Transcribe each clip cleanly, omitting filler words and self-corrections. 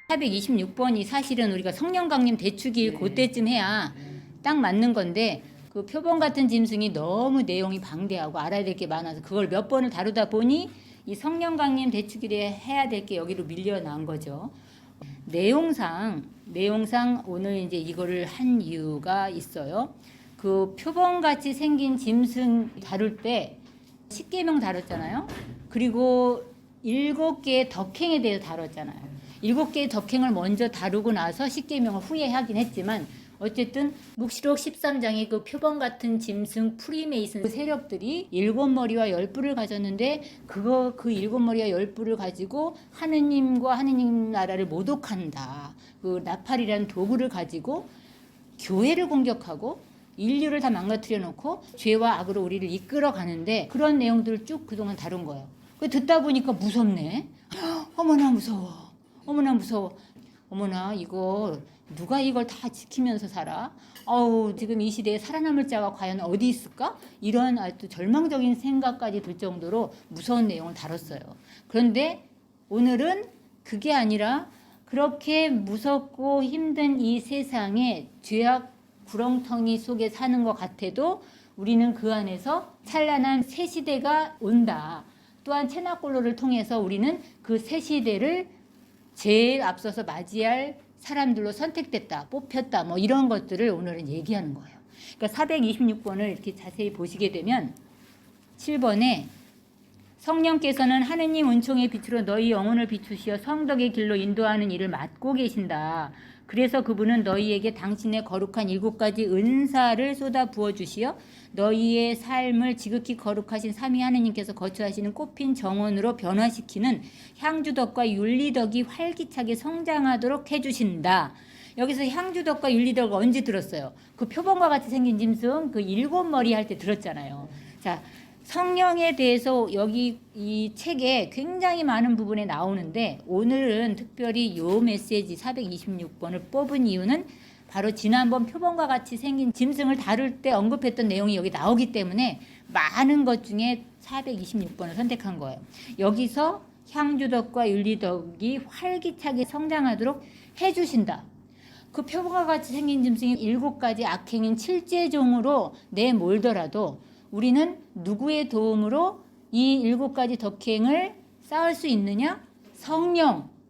426번이 사실은 우리가 성령 강림 대축일 그때쯤 해야 딱 맞는 건데 그 표본 같은 짐승이 너무 내용이 방대하고 알아야 될 게 많아서 그걸 몇 번을 다루다 보니 이 성령 강림 대축일에 해야 될 게 여기로 밀려 나온 거죠. 내용상 오늘 이제 이거를 한 이유가 있어요. 그 표본같이 생긴 짐승 다룰 때 10계명 다뤘잖아요. 그리고 7개의 덕행에 대해서 다뤘잖아요. 7개의 덕행을 먼저 다루고 나서 10계명을 후에 하긴 했지만 어쨌든 묵시록 13장의 그 표본 같은 짐승 프리메이슨 그 세력들이 7머리와 10뿔을 가졌는데 그 7머리와 10뿔을 가지고 하느님과 하느님 나라를 모독한다. 그 나팔이라는 도구를 가지고 교회를 공격하고 인류를 다 망가뜨려 놓고 죄와 악으로 우리를 이끌어 가는데 그런 내용들을 쭉 그동안 다룬 거예요. 그 듣다 보니까 무섭네. 어머나 무서워. 어머나 무서워. 어머나 이거 누가 이걸 다 지키면서 살아? 지금 이 시대에 살아남을 자가 과연 어디 있을까? 이런 아주 절망적인 생각까지 들 정도로 무서운 내용을 다뤘어요. 그런데 오늘은 그게 아니라 그렇게 무섭고 힘든 이 세상에 죄악 구렁텅이 속에 사는 것 같아도 우리는 그 안에서 찬란한 새 시대가 온다. 또한 체나골로를 통해서 우리는 그 새 시대를 제일 앞서서 맞이할 사람들로 선택됐다, 뽑혔다, 뭐 이런 것들을 오늘은 얘기하는 거예요. 그러니까 426번을 이렇게 자세히 보시게 되면 7번에 성령께서는 하느님 은총의 빛으로 너희 영혼을 비추시어 성덕의 길로 인도하는 일을 맡고 계신다. 그래서 그분은 너희에게 당신의 거룩한 7가지 은사를 쏟아 부어주시어 너희의 삶을 지극히 거룩하신 삼위 하느님께서 거처하시는 꽃핀 정원으로 변화시키는 향주덕과 윤리덕이 활기차게 성장하도록 해주신다. 여기서 향주덕과 윤리덕을 언제 들었어요? 그 표본과 같이 생긴 짐승 그 7머리 할 때 들었잖아요. 자, 성령에 대해서 여기 이 책에 굉장히 많은 부분에 나오는데 오늘은 특별히 요 메시지 426번을 뽑은 이유는 바로 지난번 표본과 같이 생긴 짐승을 다룰 때 언급했던 내용이 여기 나오기 때문에 많은 것 중에 426번을 선택한 거예요. 여기서 향주덕과 윤리덕이 활기차게 성장하도록 해주신다. 그 표본과 같이 생긴 짐승이 7가지 악행인 7제종으로 내몰더라도 우리는 누구의 도움으로 이 7가지 덕행을 쌓을 수 있느냐?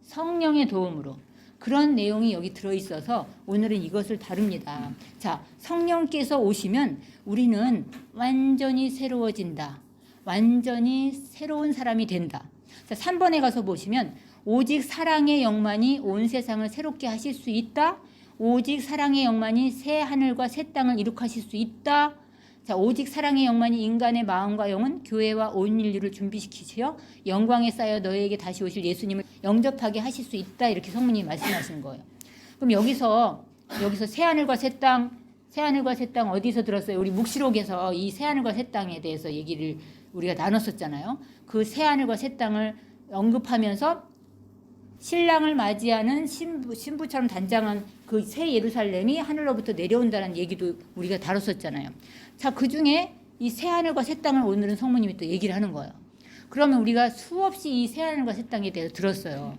성령의 도움으로. 그런 내용이 여기 들어있어서 오늘은 이것을 다룹니다. 자, 성령께서 오시면 우리는 완전히 새로워진다. 완전히 새로운 사람이 된다. 자, 3번에 가서 보시면 오직 사랑의 영만이 온 세상을 새롭게 하실 수 있다. 오직 사랑의 영만이 새 하늘과 새 땅을 이룩하실 수 있다. 자, 오직 사랑의 영만이 인간의 마음과 영은 교회와 온 인류를 준비시키시어 영광에 쌓여 너희에게 다시 오실 예수님을 영접하게 하실 수 있다. 이렇게 성모님이 말씀하시는 거예요. 그럼 여기서 새하늘과 새 땅 어디서 들었어요? 우리 묵시록에서 이 새하늘과 새 땅에 대해서 얘기를 우리가 나눴었잖아요. 그 새하늘과 새 땅을 언급하면서 신랑을 맞이하는 신부처럼 단장한 그 새 예루살렘이 하늘로부터 내려온다는 얘기도 우리가 다뤘었잖아요. 자, 그 중에 이 새하늘과 새 땅을 오늘은 성모님이 또 얘기를 하는 거예요. 그러면 우리가 수없이 이 새하늘과 새 땅에 대해서 들었어요.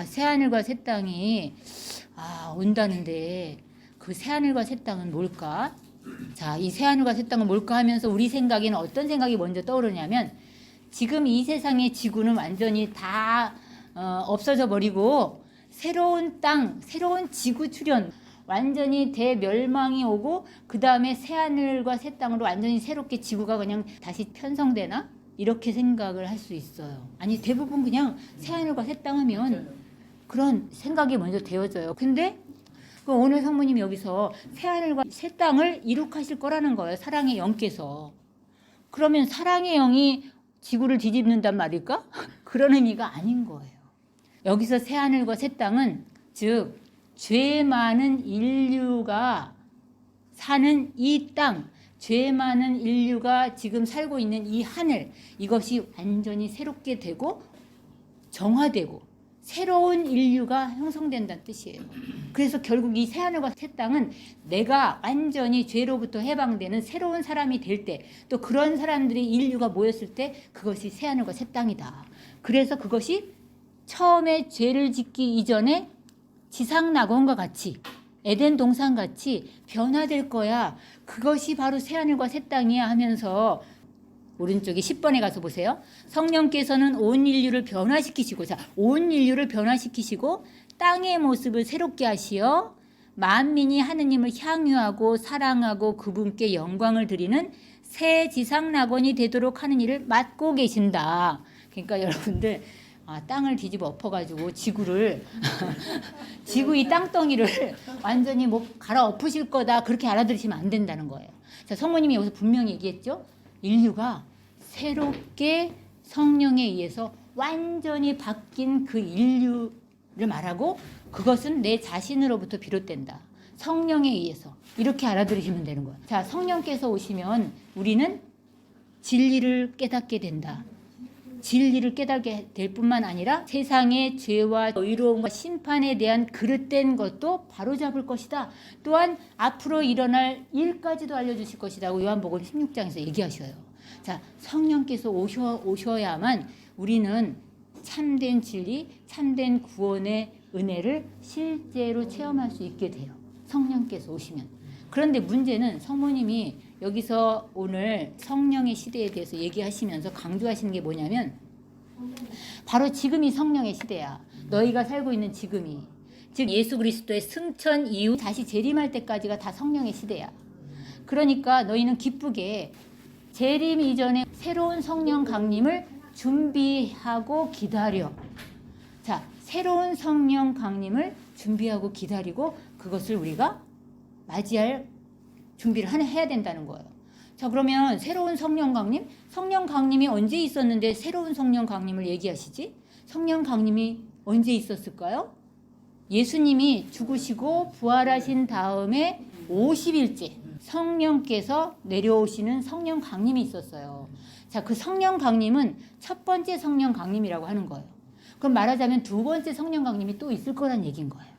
새하늘과 새 땅이 온다는데 그 새하늘과 새 땅은 뭘까? 자, 이 새하늘과 새 땅은 뭘까 하면서 우리 생각에는 어떤 생각이 먼저 떠오르냐면 지금 이 세상의 지구는 완전히 다 없어져 버리고 새로운 땅, 새로운 지구 출현, 완전히 대멸망이 오고 그 다음에 새하늘과 새 땅으로 완전히 새롭게 지구가 그냥 다시 편성되나? 이렇게 생각을 할 수 있어요. 아니 대부분 그냥 새하늘과 새 땅 하면 그런 생각이 먼저 되어져요. 근데 오늘 성모님이 여기서 새하늘과 새 땅을 이룩하실 거라는 거예요. 사랑의 영께서. 그러면 사랑의 영이 지구를 뒤집는단 말일까? 그런 의미가 아닌 거예요. 여기서 새하늘과 새 땅은 즉 죄 많은 인류가 사는 이 땅, 죄 많은 인류가 지금 살고 있는 이 하늘, 이것이 완전히 새롭게 되고 정화되고 새로운 인류가 형성된다는 뜻이에요. 그래서 결국 이 새하늘과 새 땅은 내가 완전히 죄로부터 해방되는 새로운 사람이 될 때, 또 그런 사람들이 인류가 모였을 때 그것이 새하늘과 새 땅이다. 그래서 그것이 처음에 죄를 짓기 이전에 지상낙원과 같이 에덴 동산같이 변화될 거야. 그것이 바로 새하늘과 새 땅이야 하면서 오른쪽에 10번에 가서 보세요. 성령께서는 온 인류를 변화시키시고, 자, 온 인류를 변화시키시고 땅의 모습을 새롭게 하시어 만민이 하느님을 향유하고 사랑하고 그분께 영광을 드리는 새 지상낙원이 되도록 하는 일을 맡고 계신다. 그러니까 여러분들 땅을 뒤집어 엎어가지고 지구를 지구 이 땅덩이를 완전히 뭐 갈아엎으실 거다 그렇게 알아들으시면 안 된다는 거예요. 자, 성모님이 여기서 분명히 얘기했죠. 인류가 새롭게 성령에 의해서 완전히 바뀐 그 인류를 말하고 그것은 내 자신으로부터 비롯된다. 성령에 의해서 이렇게 알아들으시면 되는 거예요. 자, 성령께서 오시면 우리는 진리를 깨닫게 된다. 진리를 깨닫게 될 뿐만 아니라 세상의 죄와 의로움과 심판에 대한 그릇된 것도 바로잡을 것이다. 또한 앞으로 일어날 일까지도 알려주실 것이라고 요한복음 16장에서 얘기하셔요. 자, 성령께서 오셔야만 우리는 참된 진리, 참된 구원의 은혜를 실제로 체험할 수 있게 돼요. 성령께서 오시면. 그런데 문제는 성모님이 여기서 오늘 성령의 시대에 대해서 얘기하시면서 강조하시는 게 뭐냐면 바로 지금이 성령의 시대야. 너희가 살고 있는 지금이. 즉 예수 그리스도의 승천 이후 다시 재림할 때까지가 다 성령의 시대야. 그러니까 너희는 기쁘게 재림 이전에 새로운 성령 강림을 준비하고 기다려. 자, 새로운 성령 강림을 준비하고 기다리고 그것을 우리가 맞이할 준비를 해야 된다는 거예요. 자, 그러면 새로운 성령 강림? 성령 강림이 언제 있었는데 새로운 성령 강림을 얘기하시지? 성령 강림이 언제 있었을까요? 예수님이 죽으시고 부활하신 다음에 50일째 성령께서 내려오시는 성령 강림이 있었어요. 자, 그 성령 강림은 첫 번째 성령 강림이라고 하는 거예요. 그럼 말하자면 두 번째 성령 강림이 또 있을 거란 얘기인 거예요.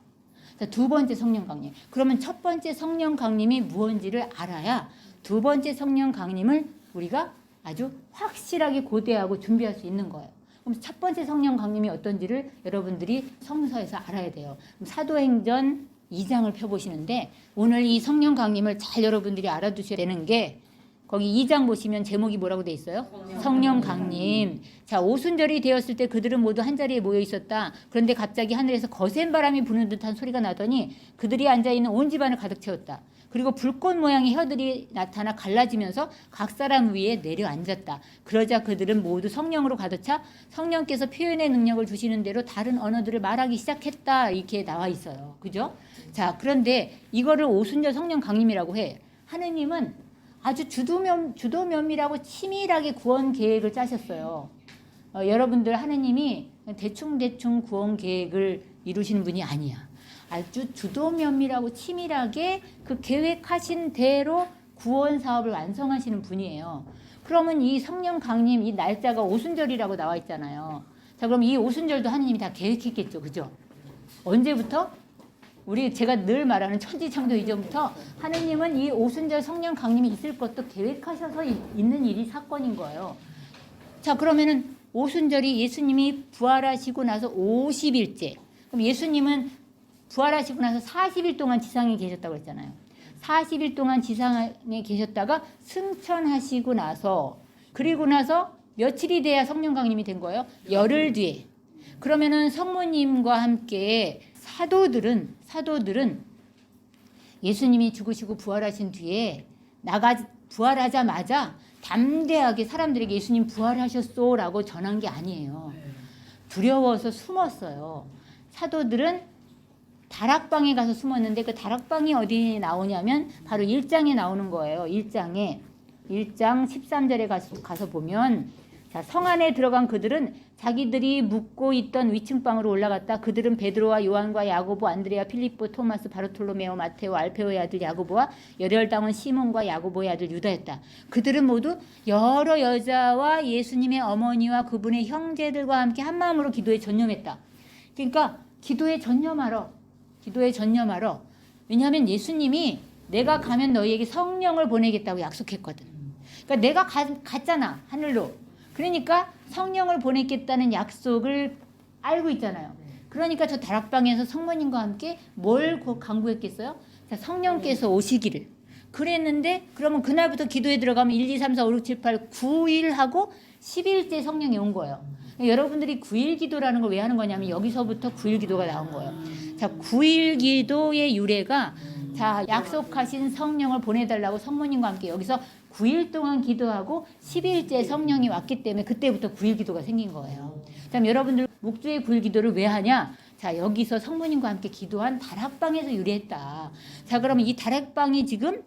자, 두 번째 성령 강림. 그러면 첫 번째 성령 강림이 무엇인지를 알아야 두 번째 성령 강림을 우리가 아주 확실하게 고대하고 준비할 수 있는 거예요. 그럼 첫 번째 성령 강림이 어떤지를 여러분들이 성서에서 알아야 돼요. 사도행전 2장을 펴보시는데 오늘 이 성령 강림을 잘 여러분들이 알아두셔야 되는 게 거기 2장 보시면 제목이 뭐라고 돼 있어요? 성령 강림. 자, 오순절이 되었을 때 그들은 모두 한자리에 모여 있었다. 그런데 갑자기 하늘에서 거센 바람이 부는 듯한 소리가 나더니 그들이 앉아있는 온 집안을 가득 채웠다. 그리고 불꽃 모양의 혀들이 나타나 갈라지면서 각 사람 위에 내려앉았다. 그러자 그들은 모두 성령으로 가득 차 성령께서 표현의 능력을 주시는 대로 다른 언어들을 말하기 시작했다. 이렇게 나와 있어요. 그죠? 자, 그런데 이거를 오순절 성령 강림이라고 해. 하느님은 아주 주도면밀하고 치밀하게 구원 계획을 짜셨어요. 여러분들 하느님이 대충 구원 계획을 이루시는 분이 아니야. 아주 주도면밀하고 치밀하게 그 계획하신 대로 구원 사업을 완성하시는 분이에요. 그러면 이 성령 강림 이 날짜가 오순절이라고 나와 있잖아요. 자, 그럼 이 오순절도 하느님이 다 계획했겠죠. 그죠? 언제부터? 제가 늘 말하는 천지창조 이전부터 하느님은 이 오순절 성령 강림이 있을 것도 계획하셔서 있는 일이 사건인 거예요. 자, 그러면은 오순절이 예수님이 부활하시고 나서 50일째. 그럼 예수님은 부활하시고 나서 40일 동안 지상에 계셨다고 했잖아요. 40일 동안 지상에 계셨다가 승천하시고 나서 그리고 나서 며칠이 돼야 성령 강림이 된 거예요? 열흘 뒤에. 그러면은 성모님과 함께 사도들은 예수님이 죽으시고 부활하신 뒤에 부활하자마자 담대하게 사람들에게 예수님 부활하셨소라고 전한 게 아니에요. 두려워서 숨었어요. 사도들은 다락방에 가서 숨었는데 그 다락방이 어디 나오냐면 바로 1장에 나오는 거예요. 1장 13절에 가서 보면 자, 성 안에 들어간 그들은 자기들이 묵고 있던 위층방으로 올라갔다. 그들은 베드로와 요한과 야고보, 안드레아, 필립보, 토마스, 바르톨로메오, 마테오, 알페오의 아들 야고보와 열혈당원 시몬과 야고보의 아들 유다였다. 그들은 모두 여러 여자와 예수님의 어머니와 그분의 형제들과 함께 한마음으로 기도에 전념했다. 그러니까 기도에 전념하러. 왜냐하면 예수님이 내가 가면 너희에게 성령을 보내겠다고 약속했거든. 그러니까 내가 갔잖아, 하늘로. 그러니까 성령을 보내겠다는 약속을 알고 있잖아요. 그러니까 저 다락방에서 성모님과 함께 뭘 강구했겠어요? 자, 성령께서 오시기를. 그랬는데 그러면 그날부터 기도에 들어가면 1, 2, 3, 4, 5, 6, 7, 8, 9일 하고 10일째 성령이 온 거예요. 여러분들이 9일 기도라는 걸 왜 하는 거냐면 여기서부터 9일 기도가 나온 거예요. 자, 9일 기도의 유래가 자, 약속하신 성령을 보내달라고 성모님과 함께 여기서 9일 동안 기도하고 10일째 성령이 왔기 때문에 그때부터 9일 기도가 생긴 거예요. 그럼 여러분들 목주의 9일 기도를 왜 하냐? 자, 여기서 성모님과 함께 기도한 다락방에서 유래했다. 자, 그러면 이 다락방이 지금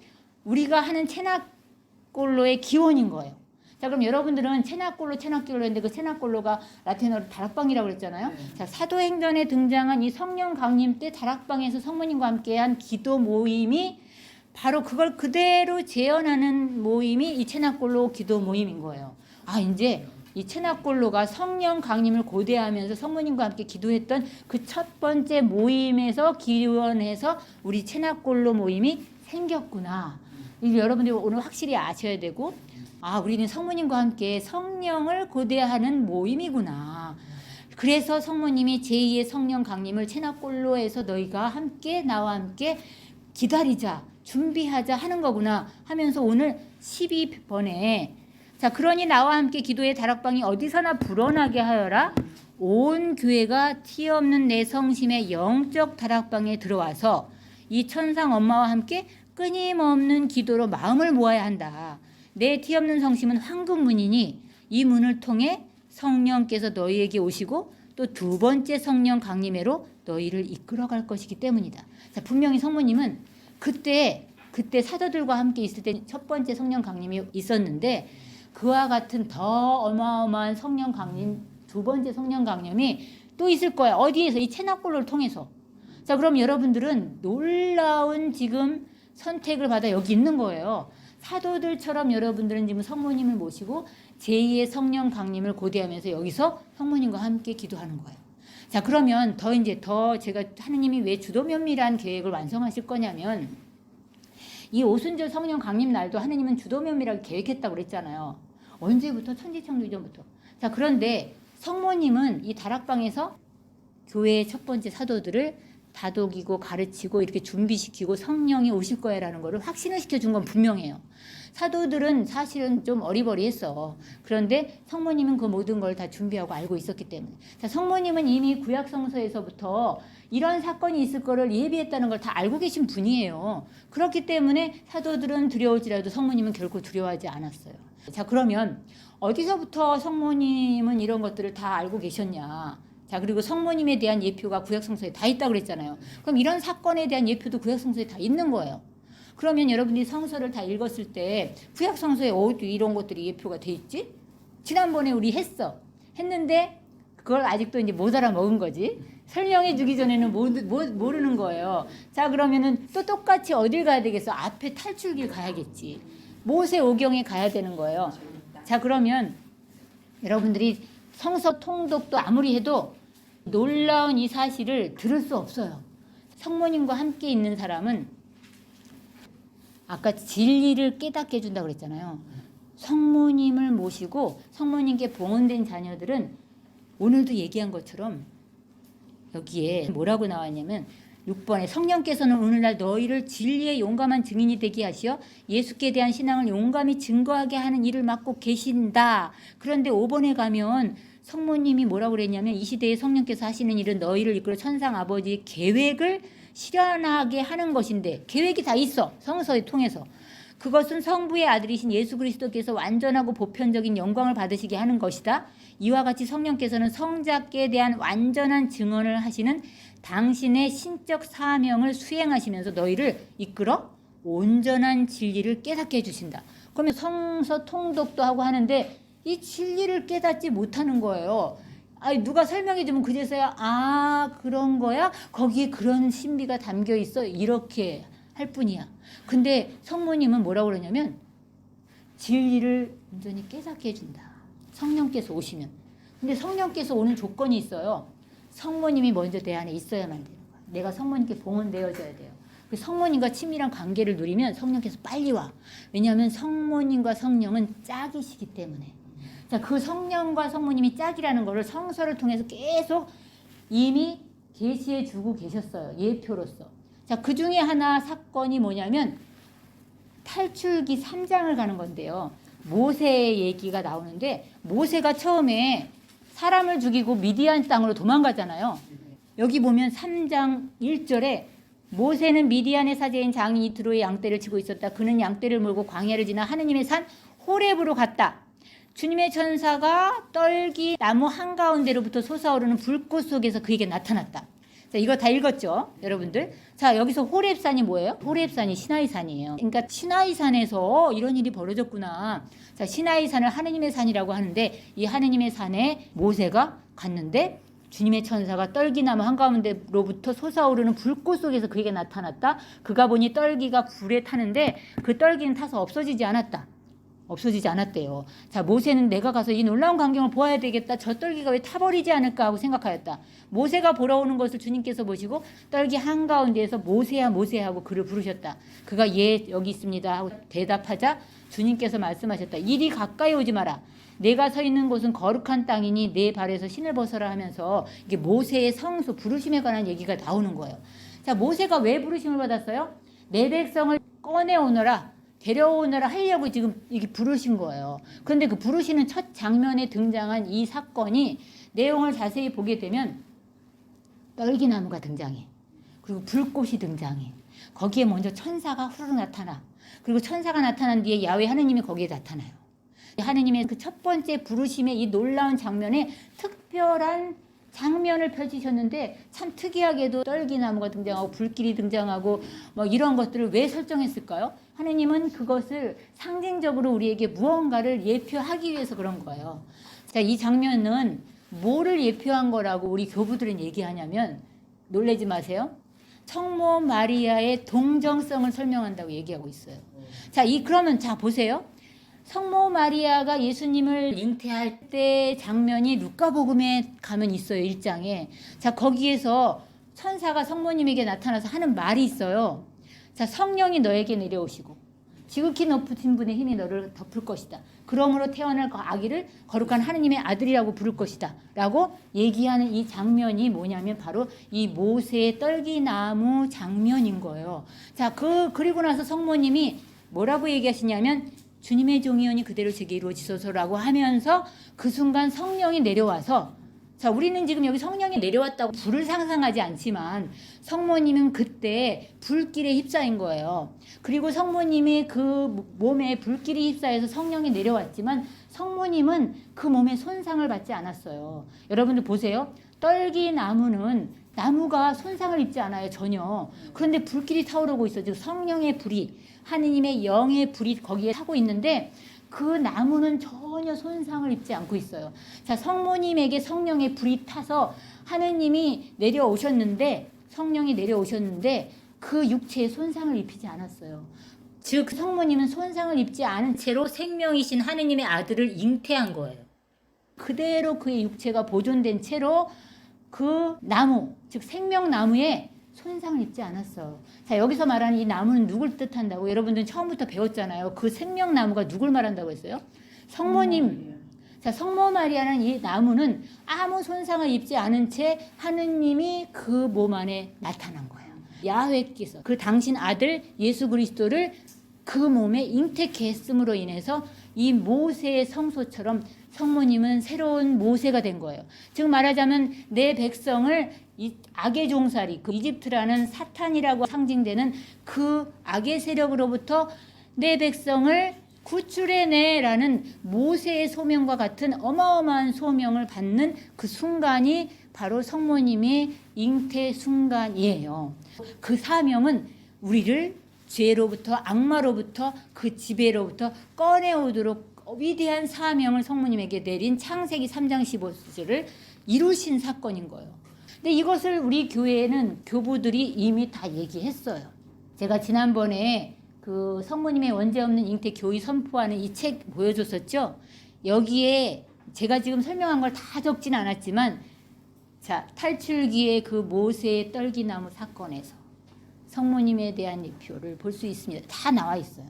우리가 하는 체납골로의 기원인 거예요. 자, 그럼 여러분들은 체납골로 했는데 그 체납골로가 라틴어로 다락방이라고 그랬잖아요. 자, 사도행전에 등장한 이 성령 강림 때 다락방에서 성모님과 함께한 기도 모임이 바로 그걸 그대로 재현하는 모임이 이 체납골로 기도 모임인 거예요. 아, 이제 이 체납골로가 성령 강림을 고대하면서 성모님과 함께 기도했던 그 첫 번째 모임에서 기원해서 우리 체납골로 모임이 생겼구나. 이거 여러분들이 오늘 확실히 아셔야 되고, 아, 우리는 성모님과 함께 성령을 고대하는 모임이구나. 그래서 성모님이 제2의 성령 강림을 체납골로에서 너희가 함께 나와 함께 기다리자, 준비하자 하는 거구나 하면서 오늘 12번에 자, 그러니 나와 함께 기도의 다락방이 어디서나 불어나게 하여라. 온 교회가 티 없는 내 성심의 영적 다락방에 들어와서 이 천상 엄마와 함께 끊임없는 기도로 마음을 모아야 한다. 내 티 없는 성심은 황금문이니 이 문을 통해 성령께서 너희에게 오시고 또 두 번째 성령 강림회로 너희를 이끌어갈 것이기 때문이다. 자, 분명히 성모님은 그때 사도들과 함께 있을 때 첫 번째 성령 강림이 있었는데 그와 같은 더 어마어마한 성령 강림, 두 번째 성령 강림이 또 있을 거야. 어디에서? 이 체납골로를 통해서. 자, 그럼 여러분들은 놀라운 지금 선택을 받아 여기 있는 거예요. 사도들처럼 여러분들은 지금 성모님을 모시고 제2의 성령 강림을 고대하면서 여기서 성모님과 함께 기도하는 거예요. 자, 그러면 더 제가 하느님이 왜 주도면밀한 계획을 완성하실 거냐면 이 오순절 성령 강림 날도 하느님은 주도면밀하게 계획했다고 그랬잖아요. 언제부터? 천지창조 이전부터. 자, 그런데 성모님은 이 다락방에서 교회의 첫 번째 사도들을 다독이고 가르치고 이렇게 준비시키고 성령이 오실 거야라는 거를 확신을 시켜준 건 분명해요. 사도들은 사실은 좀 어리버리했어. 그런데 성모님은 그 모든 걸 다 준비하고 알고 있었기 때문에. 자, 성모님은 이미 구약성서에서부터 이런 사건이 있을 거를 예비했다는 걸 다 알고 계신 분이에요. 그렇기 때문에 사도들은 두려울지라도 성모님은 결코 두려워하지 않았어요. 자, 그러면 어디서부터 성모님은 이런 것들을 다 알고 계셨냐? 자, 그리고 성모님에 대한 예표가 구약성서에 다 있다고 그랬잖아요. 그럼 이런 사건에 대한 예표도 구약성서에 다 있는 거예요. 그러면 여러분들이 성서를 다 읽었을 때 구약성서에 어디 이런 것들이 예표가 돼 있지? 지난번에 우리 했는데 그걸 아직도 이제 못 알아먹은 거지. 설명해 주기 전에는 모르는 거예요. 자, 그러면은 또 똑같이 어딜 가야 되겠어? 앞에 탈출길 가야겠지. 모세오경에 가야 되는 거예요. 자, 그러면 여러분들이 성서 통독도 아무리 해도 놀라운 이 사실을 들을 수 없어요. 성모님과 함께 있는 사람은 아까 진리를 깨닫게 해준다고 그랬잖아요. 성모님을 모시고 성모님께 봉헌된 자녀들은 오늘도 얘기한 것처럼 여기에 뭐라고 나왔냐면 6번에 성령께서는 오늘날 너희를 진리의 용감한 증인이 되게 하시어 예수께 대한 신앙을 용감히 증거하게 하는 일을 맡고 계신다. 그런데 5번에 가면 성모님이 뭐라고 그랬냐면 이 시대에 성령께서 하시는 일은 너희를 이끌어 천상 아버지의 계획을 실현하게 하는 것인데 계획이 다 있어. 성서에 통해서. 그것은 성부의 아들이신 예수 그리스도께서 완전하고 보편적인 영광을 받으시게 하는 것이다. 이와 같이 성령께서는 성자께 대한 완전한 증언을 하시는 당신의 신적 사명을 수행하시면서 너희를 이끌어 온전한 진리를 깨닫게 해주신다. 그러면 성서 통독도 하고 하는데 이 진리를 깨닫지 못하는 거예요. 아니, 누가 설명해 주면 그제서야 아, 그런 거야? 거기에 그런 신비가 담겨 있어? 이렇게 할 뿐이야. 근데 성모님은 뭐라고 그러냐면 진리를 온전히 깨닫게 해준다. 성령께서 오시면. 근데 성령께서 오는 조건이 있어요. 성모님이 먼저 내 안에 있어야만 되는 거야. 내가 성모님께 봉헌되어져야 돼요. 성모님과 친밀한 관계를 누리면 성령께서 빨리 와. 왜냐하면 성모님과 성령은 짝이시기 때문에. 자, 그 성령과 성모님이 짝이라는 거를 성서를 통해서 계속 이미 계시해 주고 계셨어요. 예표로서. 자, 그 중에 하나 사건이 뭐냐면 탈출기 3장을 가는 건데요. 모세의 얘기가 나오는데 모세가 처음에 사람을 죽이고 미디안 땅으로 도망가잖아요. 여기 보면 3장 1절에 모세는 미디안의 사제인 장인 이트로의 양떼를 치고 있었다. 그는 양떼를 몰고 광야를 지나 하느님의 산 호렙으로 갔다. 주님의 천사가 떨기 나무 한가운데로부터 솟아오르는 불꽃 속에서 그에게 나타났다. 자, 이거 다 읽었죠, 여러분들? 자, 여기서 호렙산이 뭐예요? 호렙산이 시나이산이에요. 그러니까 시나이산에서 이런 일이 벌어졌구나. 자, 시나이산을 하느님의 산이라고 하는데 이 하느님의 산에 모세가 갔는데 주님의 천사가 떨기나무 한가운데로부터 솟아오르는 불꽃 속에서 그에게 나타났다. 그가 보니 떨기가 불에 타는데 그 떨기는 타서 없어지지 않았다. 없어지지 않았대요. 자, 모세는 내가 가서 이 놀라운 광경을 보아야 되겠다. 저 떨기가 왜 타버리지 않을까 하고 생각하였다. 모세가 보러 오는 것을 주님께서 보시고 떨기 한가운데에서 모세야 모세야 하고 그를 부르셨다. 그가 예 여기 있습니다 하고 대답하자 주님께서 말씀하셨다. 이리 가까이 오지 마라. 내가 서 있는 곳은 거룩한 땅이니 내 발에서 신을 벗어라 하면서 이게 모세의 성수 부르심에 관한 얘기가 나오는 거예요. 자, 모세가 왜 부르심을 받았어요? 내 백성을 꺼내오너라. 데려오느라 하려고 지금 이게 부르신 거예요. 그런데 그 부르시는 첫 장면에 등장한 이 사건이 내용을 자세히 보게 되면 떨기나무가 등장해. 그리고 불꽃이 등장해. 거기에 먼저 천사가 후루룩 나타나. 그리고 천사가 나타난 뒤에 야훼 하느님이 거기에 나타나요. 하느님의 그 첫 번째 부르심의 이 놀라운 장면에 특별한 장면을 펼치셨는데 참 특이하게도 떨기나무가 등장하고 불길이 등장하고 뭐 이런 것들을 왜 설정했을까요? 하느님은 그것을 상징적으로 우리에게 무언가를 예표하기 위해서 그런 거예요. 자, 이 장면은 뭐를 예표한 거라고 우리 교부들은 얘기하냐면 놀라지 마세요. 성모 마리아의 동정성을 설명한다고 얘기하고 있어요. 자, 그러면 자 보세요. 성모 마리아가 예수님을 잉태할 때 장면이 루카복음에 가면 있어요. 1장에. 자, 거기에서 천사가 성모님에게 나타나서 하는 말이 있어요. 자, 성령이 너에게 내려오시고 지극히 높으신 분의 힘이 너를 덮을 것이다. 그러므로 태어날 그 아기를 거룩한 하느님의 아들이라고 부를 것이다. 라고 얘기하는 이 장면이 뭐냐면 바로 이 모세의 떨기나무 장면인 거예요. 자, 그리고 나서 성모님이 뭐라고 얘기하시냐면 주님의 종이오니 그대로 제게 이루어지소서라고 하면서 그 순간 성령이 내려와서 자, 우리는 지금 여기 성령이 내려왔다고 불을 상상하지 않지만 성모님은 그때 불길에 휩싸인 거예요. 그리고 성모님이 그 몸에 불길이 휩싸여서 성령이 내려왔지만 성모님은 그 몸에 손상을 받지 않았어요. 여러분들 보세요. 떨기나무는 나무가 손상을 입지 않아요. 전혀. 그런데 불길이 타오르고 있어요. 즉 성령의 불이 하느님의 영의 불이 거기에 타고 있는데 그 나무는 전혀 손상을 입지 않고 있어요. 자, 성모님에게 성령의 불이 타서 하느님이 내려오셨는데 성령이 내려오셨는데 그 육체에 손상을 입히지 않았어요. 즉 성모님은 손상을 입지 않은 채로 생명이신 하느님의 아들을 잉태한 거예요. 그대로 그의 육체가 보존된 채로 그 나무, 즉 생명나무에 손상을 입지 않았어. 자, 여기서 말하는 이 나무는 누굴 뜻한다고? 여러분들은 처음부터 배웠잖아요. 그 생명나무가 누굴 말한다고 했어요? 성모님. 자, 성모 마리아는 이 나무는 아무 손상을 입지 않은 채 하느님이 그 몸 안에 나타난 거예요. 야훼께서 그 당신 아들 예수 그리스도를 그 몸에 잉태케 했음으로 인해서 이 모세의 성소처럼 성모님은 새로운 모세가 된 거예요. 즉 말하자면 내 백성을 이 악의 종살이, 그 이집트라는 사탄이라고 상징되는 그 악의 세력으로부터 내 백성을 구출해내라는 모세의 소명과 같은 어마어마한 소명을 받는 그 순간이 바로 성모님의 잉태 순간이에요. 그 사명은 우리를 죄로부터 악마로부터 그 지배로부터 꺼내오도록 위대한 사명을 성모님에게 내린 창세기 3장 15절을 이루신 사건인 거예요. 근데 이것을 우리 교회에는 교부들이 이미 다 얘기했어요. 제가 지난번에 그 성모님의 원죄 없는 잉태 교의 선포하는 이 책 보여줬었죠. 여기에 제가 지금 설명한 걸 다 적진 않았지만 자, 탈출기의 그 모세의 떨기나무 사건에서 성모님에 대한 예표를 볼 수 있습니다. 다 나와 있어요.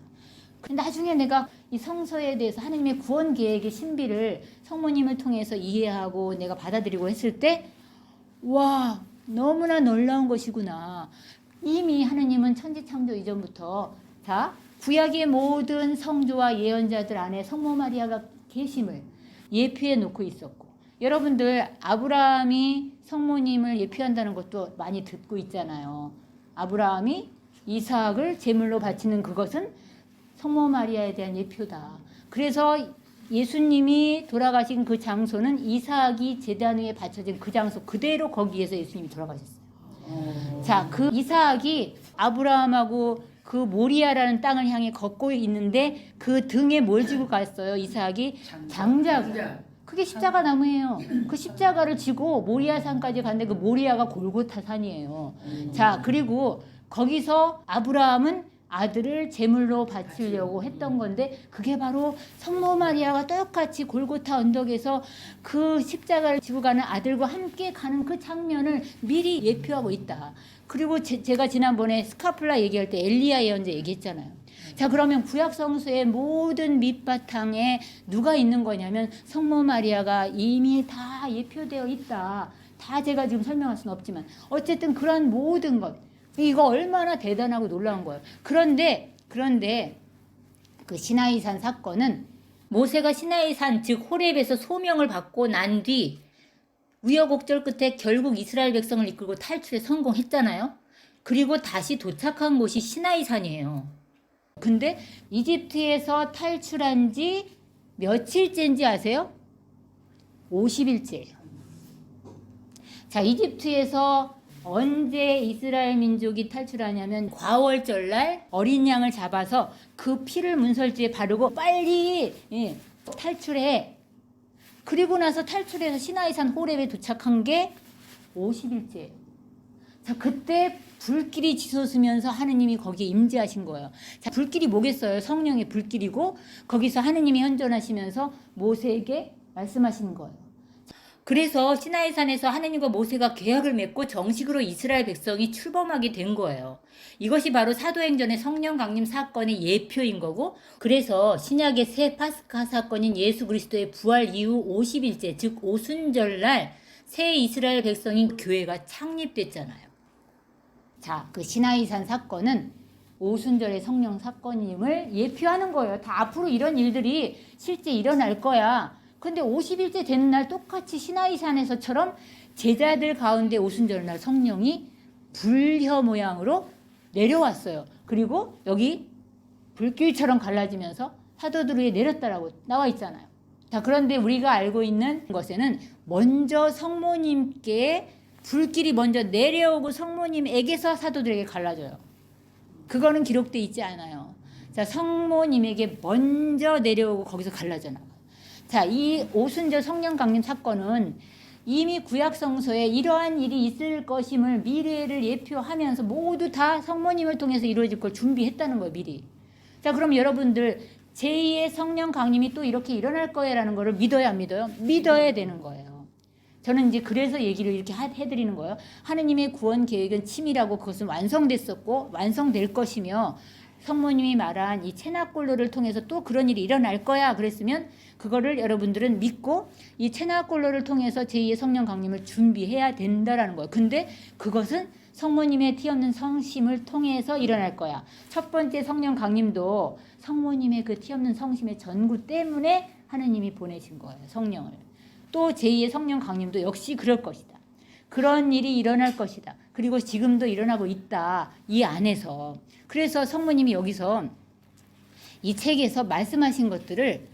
나중에 내가 이 성서에 대해서 하나님의 구원 계획의 신비를 성모님을 통해서 이해하고 내가 받아들이고 했을 때 와, 너무나 놀라운 것이구나. 이미 하느님은 천지창조 이전부터 자 구약의 모든 성조와 예언자들 안에 성모 마리아가 계심을 예표해 놓고 있었고, 여러분들 아브라함이 성모님을 예표한다는 것도 많이 듣고 있잖아요. 아브라함이 이삭을 제물로 바치는 그것은 성모 마리아에 대한 예표다. 그래서 예수님이 돌아가신 그 장소는 이삭이 제단 위에 바쳐진 그 장소 그대로 거기에서 예수님이 돌아가셨어요. 자, 그 이삭이 아브라함하고 그 모리아라는 땅을 향해 걷고 있는데 그 등에 뭘 지고 갔어요? 이삭이 장자가. 그게 십자가 나무예요. 그 십자가를 지고 모리아 산까지 갔는데 그 모리아가 골고타 산이에요. 자, 그리고 거기서 아브라함은 아들을 제물로 바치려고 했던 건데 그게 바로 성모 마리아가 똑같이 골고타 언덕에서 그 십자가를 지고 가는 아들과 함께 가는 그 장면을 미리 예표하고 있다. 그리고 제가 지난번에 스카플라 얘기할 때 엘리야 예언자 얘기했잖아요. 자, 그러면 구약 성서의 모든 밑바탕에 누가 있는 거냐면 성모 마리아가 이미 다 예표되어 있다. 다 제가 지금 설명할 수는 없지만 어쨌든 그런 모든 것, 이거 얼마나 대단하고 놀라운 거예요. 그런데 그 시나이산 사건은 모세가 시나이산 즉 호렙에서 소명을 받고 난 뒤 우여곡절 끝에 결국 이스라엘 백성을 이끌고 탈출에 성공했잖아요. 그리고 다시 도착한 곳이 시나이산이에요. 근데 이집트에서 탈출한 지 며칠째인지 아세요? 50일째예요. 자, 이집트에서 언제 이스라엘 민족이 탈출하냐면 과월절날 어린 양을 잡아서 그 피를 문설주에 바르고 빨리 탈출해. 그리고 나서 탈출해서 시나이산 호렙에 도착한 게 50일째예요. 자, 그때 불길이 치솟으면서 하느님이 거기에 임재하신 거예요. 자, 불길이 뭐겠어요? 성령의 불길이고 거기서 하느님이 현존하시면서 모세에게 말씀하시는 거예요. 그래서 시나이산에서 하느님과 모세가 계약을 맺고 정식으로 이스라엘 백성이 출범하게 된 거예요. 이것이 바로 사도행전의 성령 강림 사건의 예표인 거고, 그래서 신약의 새 파스카 사건인 예수 그리스도의 부활 이후 50일째 즉 오순절날 새 이스라엘 백성인 교회가 창립됐잖아요. 자, 그 시나이산 사건은 오순절의 성령 사건임을 예표하는 거예요. 다 앞으로 이런 일들이 실제 일어날 거야. 근데 50일째 되는 날 똑같이 시나이산에서처럼 제자들 가운데 오순절날 성령이 불혀 모양으로 내려왔어요. 그리고 여기 불길처럼 갈라지면서 사도들 위에 내렸다라고 나와 있잖아요. 자, 그런데 우리가 알고 있는 것에는 먼저 성모님께 불길이 먼저 내려오고 성모님에게서 사도들에게 갈라져요. 그거는 기록되어 있지 않아요. 자, 성모님에게 먼저 내려오고 거기서 갈라져 나가요. 자, 이 오순절 성령 강림 사건은 이미 구약 성서에 이러한 일이 있을 것임을 미래를 예표하면서 모두 다 성모님을 통해서 이루어질 걸 준비했다는 거예요, 미리. 자, 그럼 여러분들 제2의 성령 강림이 또 이렇게 일어날 거예요라는 거를 믿어야 안 믿어요? 믿어야 되는 거예요. 저는 이제 그래서 얘기를 이렇게 해드리는 거예요. 하느님의 구원 계획은 치밀하고 그것은 완성됐었고 완성될 것이며 성모님이 말한 이 체나골로를 통해서 또 그런 일이 일어날 거야 그랬으면 그거를 여러분들은 믿고 이 체나골로를 통해서 제2의 성령 강림을 준비해야 된다라는 거예요. 근데 그것은 성모님의 티 없는 성심을 통해서 일어날 거야. 첫 번째 성령 강림도 성모님의 그 티 없는 성심의 전구 때문에 하느님이 보내신 거예요, 성령을. 또 제2의 성령 강림도 역시 그럴 것이다. 그런 일이 일어날 것이다. 그리고 지금도 일어나고 있다. 이 안에서. 그래서 성모님이 여기서 이 책에서 말씀하신 것들을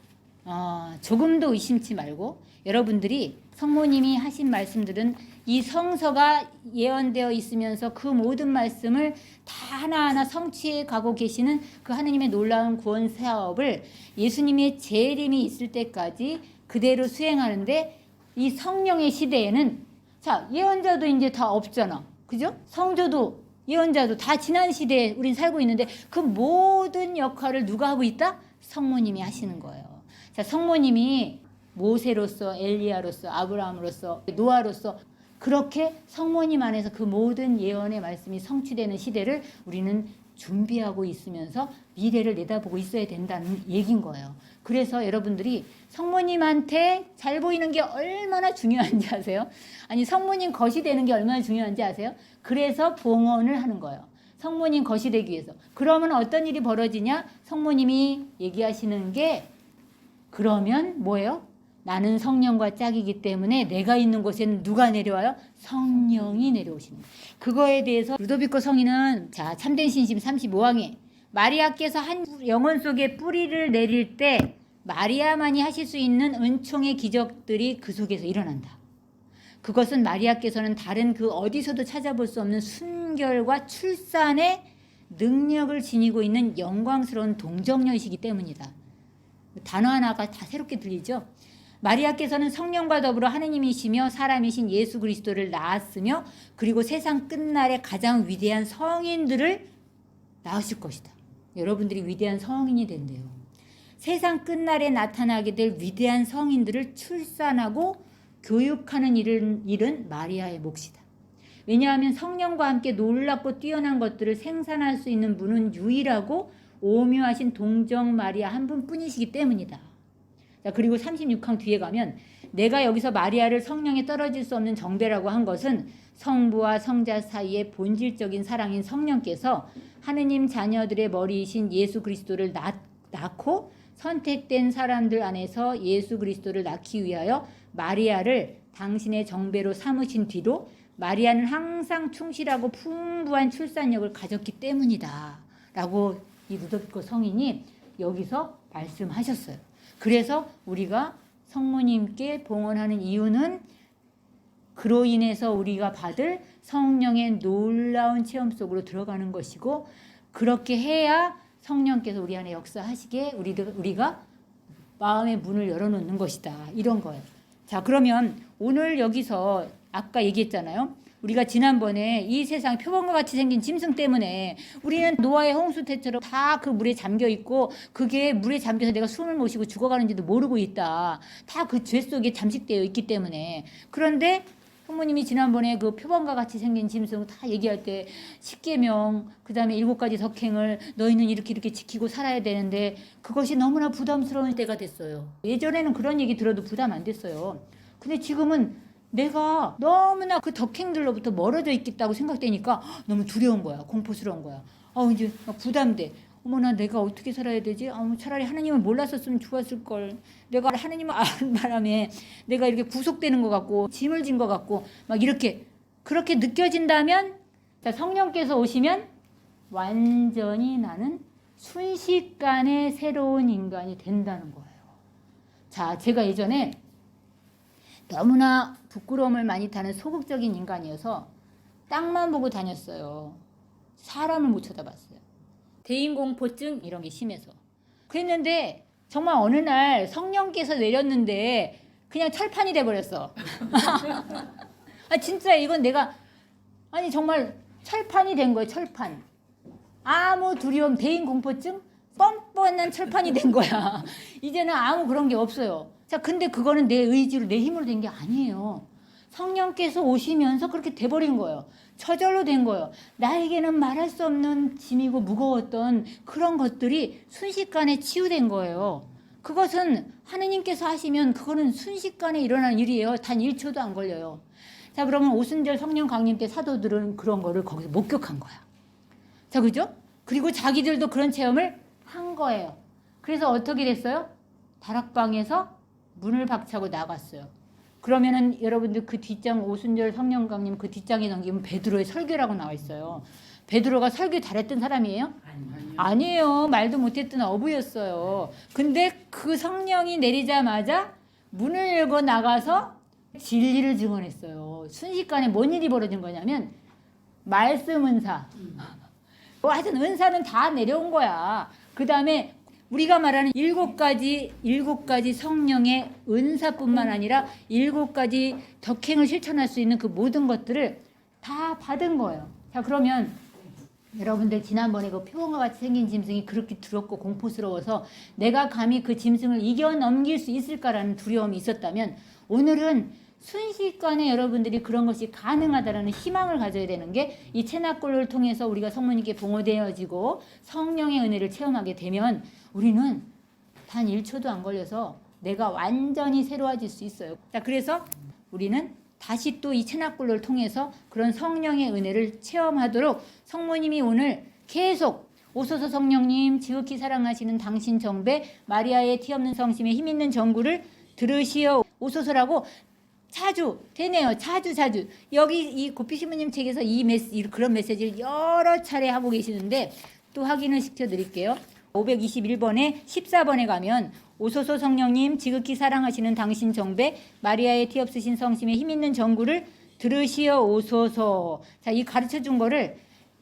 조금도 의심치 말고 여러분들이 성모님이 하신 말씀들은 이 성서가 예언되어 있으면서 그 모든 말씀을 다 하나하나 성취해 가고 계시는 그 하느님의 놀라운 구원 사업을 예수님의 재림이 있을 때까지 그대로 수행하는데 이 성령의 시대에는 자, 예언자도 이제 다 없잖아. 그죠? 성조도 예언자도 다 지난 시대에 우린 살고 있는데 그 모든 역할을 누가 하고 있다? 성모님이 하시는 거예요. 자, 성모님이 모세로서 엘리야로서 아브라함으로서 노아로서 그렇게 성모님 안에서 그 모든 예언의 말씀이 성취되는 시대를 우리는 준비하고 있으면서 미래를 내다보고 있어야 된다는 얘기인 거예요. 그래서 여러분들이 성모님한테 잘 보이는 게 얼마나 중요한지 아세요? 아니 성모님 것이 되는 게 얼마나 중요한지 아세요? 그래서 봉헌을 하는 거예요. 성모님 것이 되기 위해서. 그러면 어떤 일이 벌어지냐? 성모님이 얘기하시는 게 그러면 뭐예요? 나는 성령과 짝이기 때문에 내가 있는 곳에는 누가 내려와요? 성령이 내려오시는 거예요. 그거에 대해서 루도비코 성인은 자 참된 신심 35항에 마리아께서 한 영혼 속에 뿌리를 내릴 때 마리아만이 하실 수 있는 은총의 기적들이 그 속에서 일어난다. 그것은 마리아께서는 다른 그 어디서도 찾아볼 수 없는 순결과 출산의 능력을 지니고 있는 영광스러운 동정녀이시기 때문이다. 단어 하나가 다 새롭게 들리죠? 마리아께서는 성령과 더불어 하느님이시며 사람이신 예수 그리스도를 낳았으며 그리고 세상 끝날에 가장 위대한 성인들을 낳으실 것이다. 여러분들이 위대한 성인이 된대요. 세상 끝날에 나타나게 될 위대한 성인들을 출산하고 교육하는 일은 마리아의 몫이다. 왜냐하면 성령과 함께 놀랍고 뛰어난 것들을 생산할 수 있는 분은 유일하고 오묘하신 동정 마리아 한 분뿐이시기 때문이다. 자, 그리고 36항 뒤에 가면 내가 여기서 마리아를 성령에 떨어질 수 없는 정배라고 한 것은 성부와 성자 사이의 본질적인 사랑인 성령께서 하느님 자녀들의 머리이신 예수 그리스도를 낳고 선택된 사람들 안에서 예수 그리스도를 낳기 위하여 마리아를 당신의 정배로 삼으신 뒤로 마리아는 항상 충실하고 풍부한 출산력을 가졌기 때문이다 라고 이 루도비코 성인이 여기서 말씀하셨어요. 그래서 우리가 성모님께 봉헌하는 이유는 그로 인해서 우리가 받을 성령의 놀라운 체험 속으로 들어가는 것이고 그렇게 해야 성령께서 우리 안에 역사하시게 우리가 마음의 문을 열어놓는 것이다. 이런 거예요. 자, 그러면 오늘 여기서 아까 얘기했잖아요. 우리가 지난번에 이 세상 표범과 같이 생긴 짐승 때문에 우리는 노아의 홍수 때처럼 다 그 물에 잠겨 있고 그게 물에 잠겨서 내가 숨을 못 쉬고 죽어가는지도 모르고 있다. 다 그 죄 속에 잠식되어 있기 때문에. 그런데 성모님이 지난번에 그 표범과 같이 생긴 짐승 다 얘기할 때 10계명 그다음에 7가지 덕행을 너희는 이렇게 지키고 살아야 되는데 그것이 너무나 부담스러운 때가 됐어요. 예전에는 그런 얘기 들어도 부담 안 됐어요. 근데 지금은 내가 너무나 그 덕행들로부터 멀어져 있겠다고 생각되니까 너무 두려운 거야. 공포스러운 거야. 이제 막 부담돼. 어머나 내가 어떻게 살아야 되지? 차라리 하나님을 몰랐었으면 좋았을 걸. 내가 하나님을 아는 바람에 내가 이렇게 구속되는 것 같고 짐을 진 것 같고 막 이렇게 그렇게 느껴진다면 자, 성령께서 오시면 완전히 나는 순식간에 새로운 인간이 된다는 거예요. 자, 제가 예전에 너무나 부끄러움을 많이 타는 소극적인 인간이어서 땅만 보고 다녔어요. 사람을 못 쳐다봤어요. 대인공포증 이런 게 심해서. 그랬는데 정말 어느 날 성령께서 내렸는데 그냥 철판이 돼버렸어. 진짜 이건 내가 정말 철판이 된 거예요. 철판. 아무 두려움, 대인공포증 뻔뻔한 철판이 된 거야. 이제는 아무 그런 게 없어요. 자, 근데 그거는 내 의지로 내 힘으로 된 게 아니에요. 성령께서 오시면서 그렇게 돼버린 거예요. 저절로 된 거예요. 나에게는 말할 수 없는 짐이고 무거웠던 그런 것들이 순식간에 치유된 거예요. 그것은 하느님께서 하시면 그거는 순식간에 일어나는 일이에요. 단 1초도 안 걸려요. 자, 그러면 오순절 성령 강림 때 사도들은 그런 거를 거기서 목격한 거야. 자, 그죠? 그리고 자기들도 그런 체험을 한 거예요. 그래서 어떻게 됐어요? 다락방에서 문을 박차고 나갔어요. 그러면은 여러분들 그 뒷장 오순절 성령 강림 그 뒷장에 넘기면 베드로의 설교라고 나와 있어요. 베드로가 설교 잘했던 사람이에요? 아니에요. 말도 못했던 어부였어요. 근데 그 성령이 내리자마자 문을 열고 나가서 진리를 증언했어요. 순식간에 뭔 일이 벌어진 거냐면 말씀 은사. 하여튼 은사는 다 내려온 거야. 그 다음에 우리가 말하는 7가지 성령의 은사뿐만 아니라 7가지 덕행을 실천할 수 있는 그 모든 것들을 다 받은 거예요. 자, 그러면 여러분들 지난번에 그 표범과 같이 생긴 짐승이 그렇게 두렵고 공포스러워서 내가 감히 그 짐승을 이겨 넘길 수 있을까라는 두려움이 있었다면 오늘은 순식간에 여러분들이 그런 것이 가능하다라는 희망을 가져야 되는 게 이 체납골로를 통해서 우리가 성모님께 봉헌되어지고 성령의 은혜를 체험하게 되면 우리는 단 1초도 안 걸려서 내가 완전히 새로워질 수 있어요. 자, 그래서 우리는 다시 또 이 체납골로를 통해서 그런 성령의 은혜를 체험하도록 성모님이 오늘 계속 오소서 성령님 지극히 사랑하시는 당신 정배 마리아의 티 없는 성심에 힘 있는 전구를 들으시어 오소서라고 자주 되네요. 자주 여기 이 고피시모님 책에서 그런 메시지를 여러 차례 하고 계시는데 또 확인을 시켜드릴게요. 521번에 14번에 가면 오소서 성령님 지극히 사랑하시는 당신 정배 마리아의 티 없으신 성심에 힘 있는 전구를 들으시어 오소서. 자, 이 가르쳐 준 거를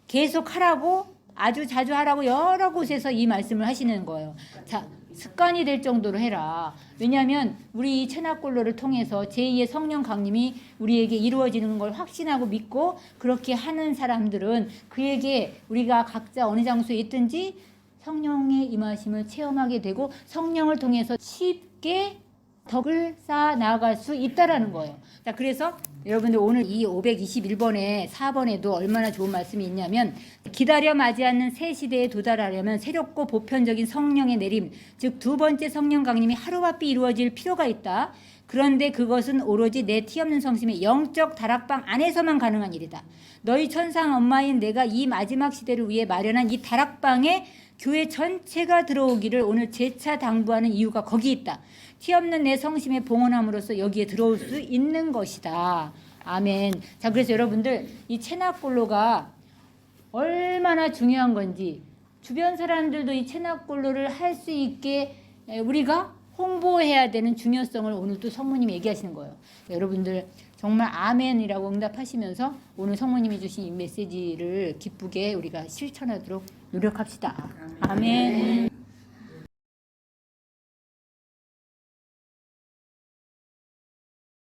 계속 하라고 아주 자주 하라고 여러 곳에서 이 말씀을 하시는 거예요. 자, 습관이 될 정도로 해라. 왜냐하면 우리 이 체납골로를 통해서 제2의 성령 강림이 우리에게 이루어지는 걸 확신하고 믿고 그렇게 하는 사람들은 그에게 우리가 각자 어느 장소에 있든지 성령의 임하심을 체험하게 되고 성령을 통해서 쉽게 덕을 쌓아 나아갈 수 있다라는 거예요. 자, 그래서 여러분들 오늘 이 521번에 4번에도 얼마나 좋은 말씀이 있냐면 기다려 맞이하는 새 시대에 도달하려면 새롭고 보편적인 성령의 내림, 즉 두 번째 성령 강림이 하루바삐 이루어질 필요가 있다. 그런데 그것은 오로지 내 티 없는 성심의 영적 다락방 안에서만 가능한 일이다. 너희 천상 엄마인 내가 이 마지막 시대를 위해 마련한 이 다락방에 교회 전체가 들어오기를 오늘 재차 당부하는 이유가 거기 있다. 티 없는 내 성심에 봉헌함으로써 여기에 들어올 수 있는 것이다. 아멘. 자, 그래서 여러분들 이 체납골로가 얼마나 중요한 건지 주변 사람들도 이 체납골로를 할 수 있게 우리가 홍보해야 되는 중요성을 오늘 또 성모님이 얘기하시는 거예요. 여러분들 정말 아멘이라고 응답하시면서 오늘 성모님이 주신 이 메시지를 기쁘게 우리가 실천하도록 노력합시다. 아멘.